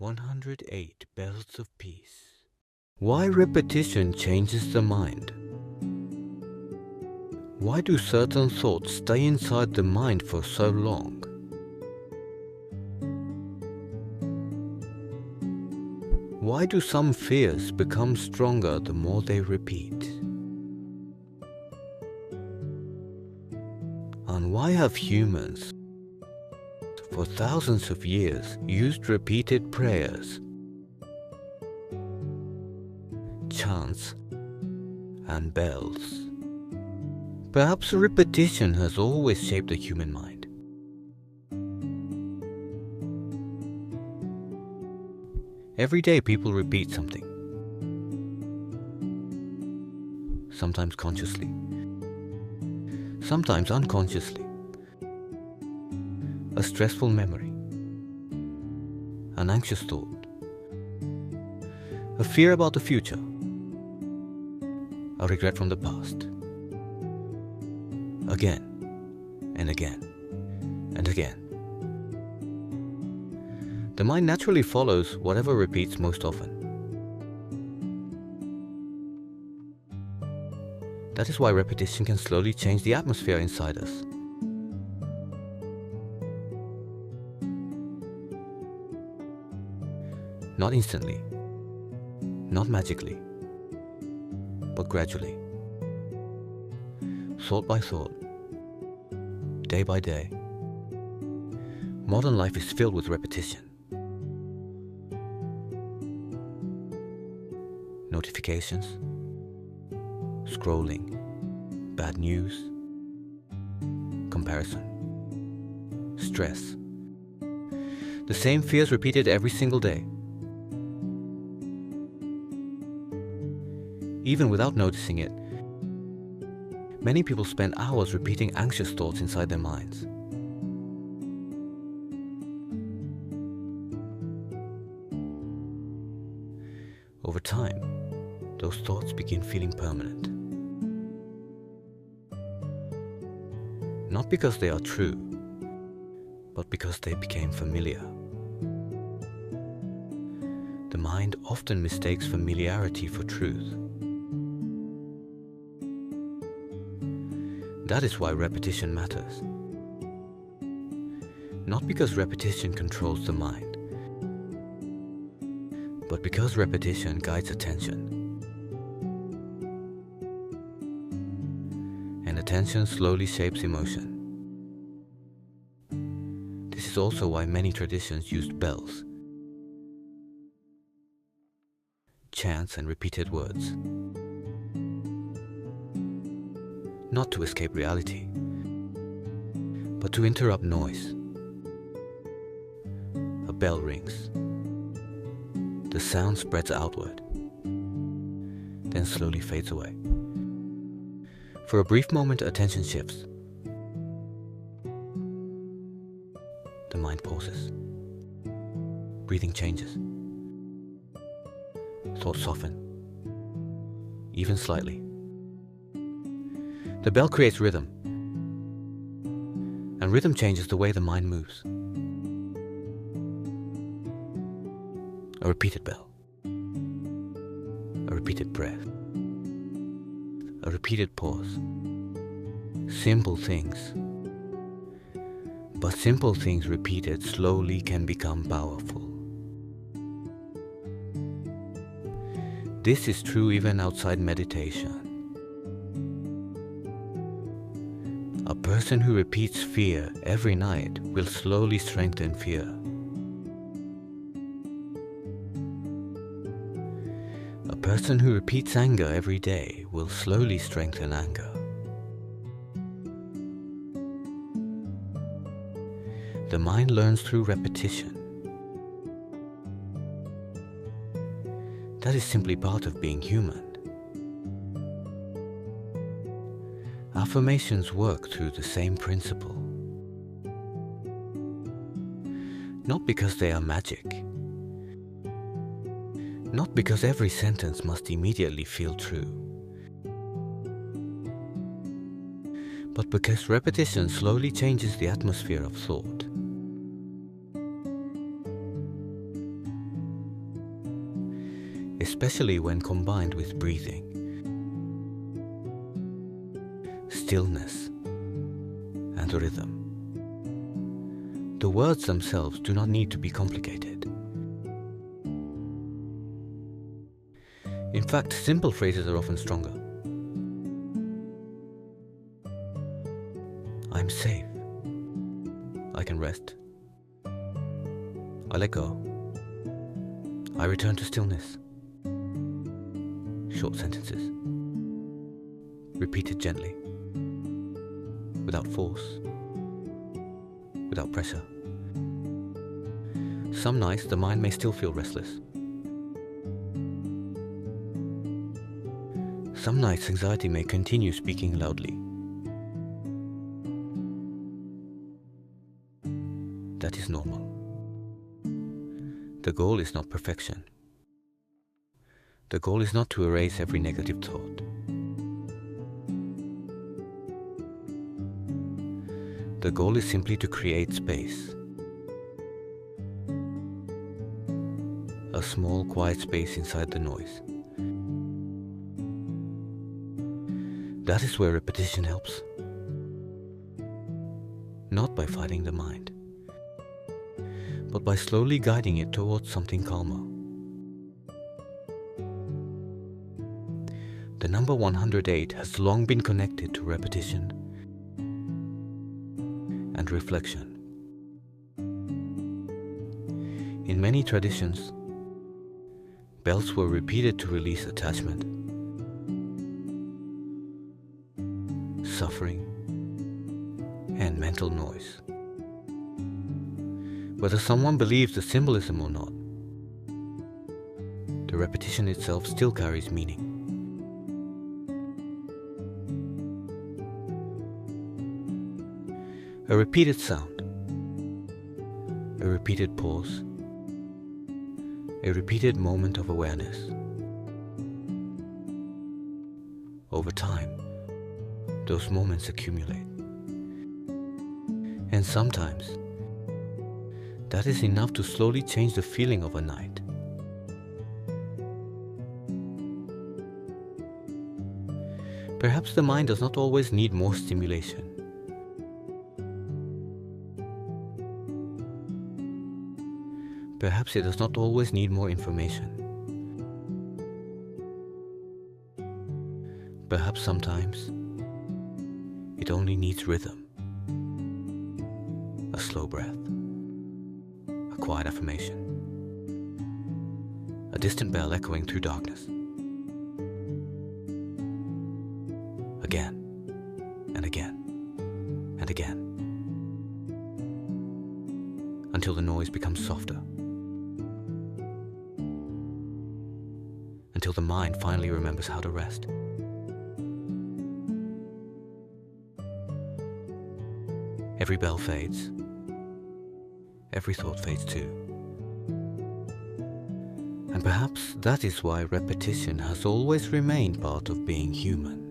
108 Bells of Peace. Why repetition changes the mind. Why do certain thoughts stay inside the mind for so long? Why do some fears become stronger the more they repeat? And why have humans, for thousands of years, used repeated prayers, chants, and bells? Perhaps repetition has always shaped the human mind. Every day people repeat something, sometimes consciously, sometimes unconsciously. A stressful memory, an anxious thought, a fear about the future, a regret from the past. Again and again and again. The mind naturally follows whatever repeats most often. That is why repetition can slowly change the atmosphere inside us. Not instantly, not magically, but gradually. Thought by thought, day by day. Modern life is filled with repetition. Notifications, scrolling, bad news, comparison, stress. The same fears repeated every single day. Even without noticing it, many people spend hours repeating anxious thoughts inside their minds. Over time, those thoughts begin feeling permanent. Not because they are true, but because they became familiar. The mind often mistakes familiarity for truth. That is why repetition matters. Not because repetition controls the mind, but because repetition guides attention. And attention slowly shapes emotion. This is also why many traditions used bells, chants, and repeated words. Not to escape reality, but to interrupt noise. A bell rings. The sound spreads outward, then slowly fades away. For a brief moment, attention shifts. The mind pauses. Breathing changes. Thoughts soften, even slightly. The bell creates rhythm, and rhythm changes the way the mind moves. A repeated bell, a repeated breath, a repeated pause. Simple things. But simple things repeated slowly can become powerful. This is true even outside meditation. A person who repeats fear every night will slowly strengthen fear. A person who repeats anger every day will slowly strengthen anger. The mind learns through repetition. That is simply part of being human. Affirmations work through the same principle. Not because they are magic. Not because every sentence must immediately feel true. But because repetition slowly changes the atmosphere of thought. especially when combined with breathing, stillness, and rhythm. The words themselves do not need to be complicated. In fact, simple phrases are often stronger. I'm safe. I can rest. I let go. I return to stillness. Short sentences, repeated gently, without force, without pressure. Some nights the mind may still feel restless. Some nights anxiety may continue speaking loudly. That is normal. The goal is not perfection. The goal is not to erase every negative thought. The goal is simply to create space. A small, quiet space inside the noise. That is where repetition helps. Not by fighting the mind, but by slowly guiding it towards something calmer. The number 108 has long been connected to repetition and reflection. In many traditions, bells were repeated to release attachment, suffering, and mental noise. Whether someone believes the symbolism or not, the repetition itself still carries meaning. A repeated sound, a repeated pause, a repeated moment of awareness. Over time, those moments accumulate. And sometimes, that is enough to slowly change the feeling of a night. Perhaps the mind does not always need more stimulation. Perhaps it does not always need more information. Perhaps sometimes it only needs rhythm, a slow breath, a quiet affirmation, a distant bell echoing through darkness. Again and again and again, until the noise becomes softer. Until the mind finally remembers how to rest. Every bell fades. Every thought fades too. And perhaps that is why repetition has always remained part of being human.